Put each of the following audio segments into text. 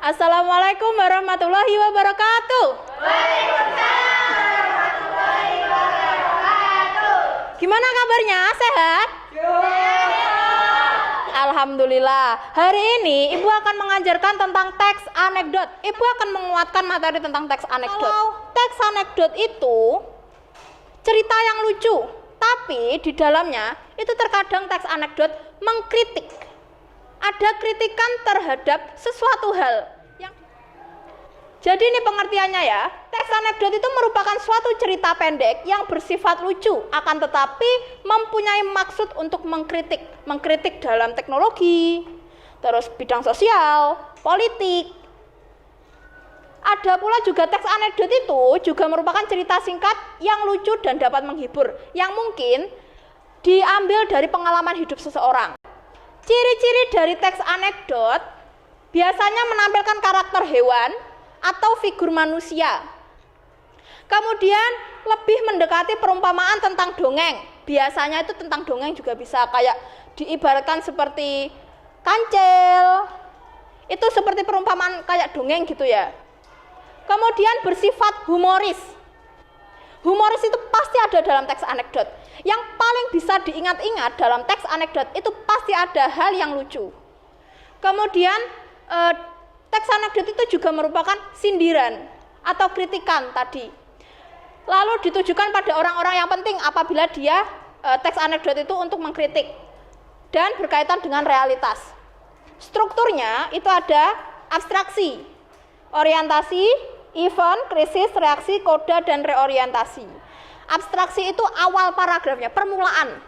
Assalamualaikum warahmatullahi wabarakatuh. Waalaikumsalam warahmatullahi wabarakatuh. Gimana kabarnya? Sehat? Alhamdulillah. Hari ini Ibu akan mengajarkan tentang teks anekdot. Ibu akan menguatkan materi tentang teks anekdot. Teks anekdot itu cerita yang lucu, tapi di dalamnya itu terkadang teks anekdot mengkritik. Ada kritikan terhadap sesuatu hal. Jadi ini pengertiannya ya. Teks anekdot itu merupakan suatu cerita pendek yang bersifat lucu, akan tetapi mempunyai maksud untuk mengkritik. Mengkritik dalam teknologi, terus bidang sosial, politik. Ada pula juga teks anekdot itu juga merupakan cerita singkat yang lucu dan dapat menghibur, yang mungkin diambil dari pengalaman hidup seseorang. Ciri-ciri dari teks anekdot biasanya menampilkan karakter hewan atau figur manusia. Kemudian lebih mendekati perumpamaan tentang dongeng. Biasanya itu tentang dongeng juga bisa kayak diibaratkan seperti kancil. Itu seperti perumpamaan kayak dongeng gitu ya. Kemudian bersifat humoris. Humoris itu pasti ada dalam teks anekdot. Yang paling bisa diingat-ingat dalam teks anekdot itu pasti ada hal yang lucu. Kemudian teks anekdot itu juga merupakan sindiran atau kritikan tadi. Lalu ditujukan pada orang-orang yang penting apabila dia teks anekdot itu untuk mengkritik dan berkaitan dengan realitas. Strukturnya itu ada abstraksi, orientasi, event, krisis, reaksi, koda, dan reorientasi. Abstraksi itu awal paragrafnya, permulaan.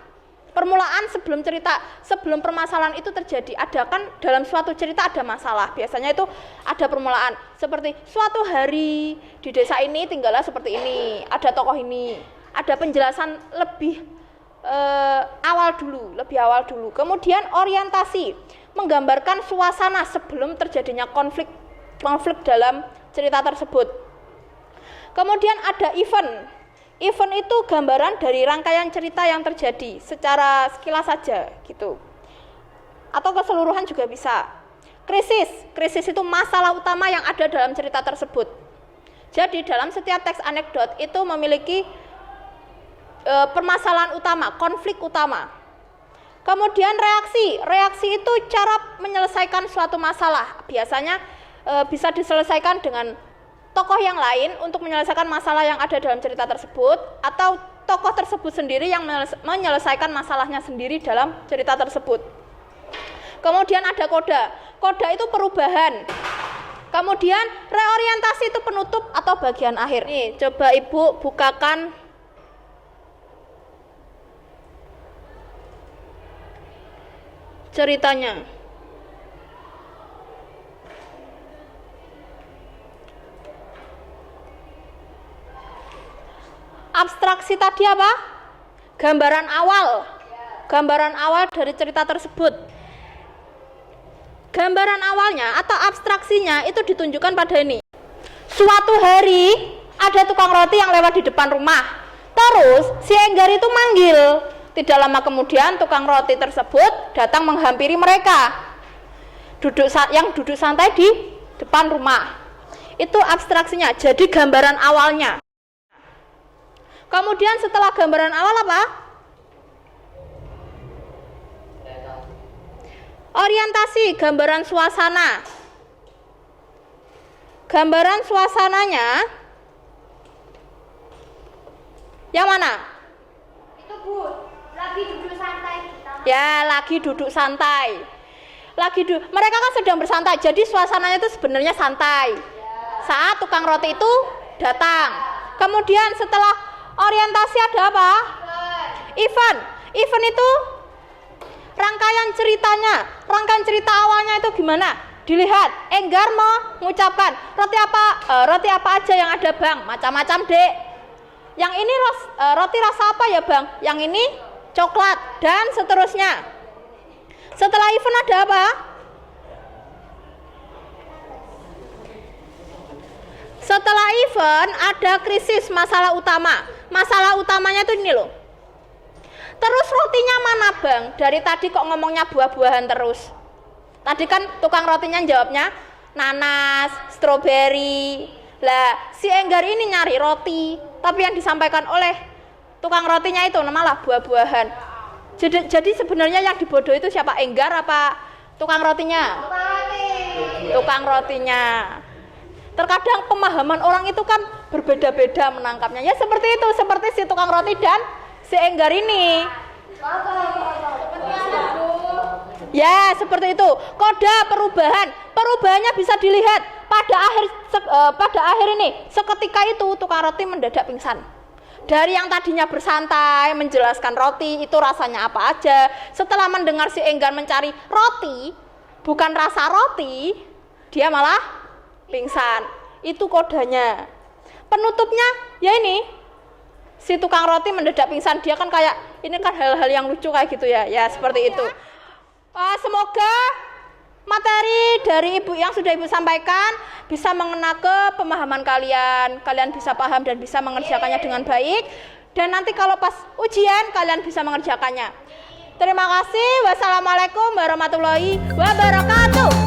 Permulaan sebelum cerita, sebelum permasalahan itu terjadi. Ada kan dalam suatu cerita ada masalah. Biasanya itu ada permulaan. Seperti suatu hari di desa ini tinggallah seperti ini. Ada tokoh ini. Ada penjelasan lebih lebih awal dulu. Kemudian orientasi, menggambarkan suasana sebelum terjadinya konflik dalam cerita tersebut. Kemudian ada event. Event itu gambaran dari rangkaian cerita yang terjadi secara sekilas saja gitu. Atau keseluruhan juga bisa. Krisis itu masalah utama yang ada dalam cerita tersebut. Jadi dalam setiap teks anekdot itu memiliki permasalahan utama, konflik utama. Kemudian reaksi itu cara menyelesaikan suatu masalah. Biasanya bisa diselesaikan dengan tokoh yang lain untuk menyelesaikan masalah yang ada dalam cerita tersebut, atau tokoh tersebut sendiri yang menyelesaikan masalahnya sendiri dalam cerita tersebut. Kemudian ada koda. Koda itu perubahan. Kemudian reorientasi itu penutup atau bagian akhir. Nih, coba Ibu bukakan ceritanya. Abstraksi tadi apa? Gambaran awal. Gambaran awal dari cerita tersebut. Gambaran awalnya atau abstraksinya itu ditunjukkan pada ini. Suatu hari ada tukang roti yang lewat di depan rumah. Terus si Enggar itu manggil. Tidak lama kemudian tukang roti tersebut datang menghampiri mereka. Yang duduk santai di depan rumah. Itu abstraksinya. Jadi gambaran awalnya. Kemudian setelah gambaran awal apa? Orientasi, gambaran suasana. Gambaran suasananya yang mana? Itu Bu, lagi duduk santai kita. Ya, lagi duduk santai. Mereka kan sedang bersantai, jadi suasananya itu sebenarnya santai. Saat tukang roti itu datang. Kemudian setelah orientasi ada apa? Event itu rangkaian ceritanya. Rangkaian cerita awalnya itu gimana? Dilihat, Enggar mengucapkan roti apa aja yang ada Bang? Macam-macam Dek. Yang ini roti rasa apa ya Bang? Yang ini coklat dan seterusnya. Setelah event ada apa? Setelah event ada krisis, masalah utama. Masalah utamanya itu ini loh. Terus rotinya mana Bang? Dari tadi kok ngomongnya buah-buahan terus. Tadi kan tukang rotinya jawabnya nanas, stroberi. Lah, si Enggar ini nyari roti, tapi yang disampaikan oleh tukang rotinya itu malah buah-buahan. Jadi sebenarnya yang dibodoh itu siapa? Enggar apa tukang rotinya? Tukang rotinya. Terkadang pemahaman orang itu kan berbeda-beda menangkapnya. Ya seperti itu, seperti si tukang roti dan si Enggar ini. Ya, seperti itu. Koda perubahannya bisa dilihat pada akhir ini. Seketika itu tukang roti mendadak pingsan. Dari yang tadinya bersantai menjelaskan roti itu rasanya apa aja, setelah mendengar si Enggar mencari roti, bukan rasa roti, dia malah pingsan. Itu kodanya. Penutupnya ya ini, si tukang roti mendadak pingsan. Dia kan kayak, ini kan hal-hal yang lucu kayak gitu ya. Ya seperti itu. Semoga materi dari ibu yang sudah ibu sampaikan bisa mengena ke pemahaman kalian. Kalian bisa paham dan bisa mengerjakannya dengan baik. Dan nanti kalau pas ujian kalian bisa mengerjakannya. Terima kasih. Wassalamualaikum warahmatullahi wabarakatuh.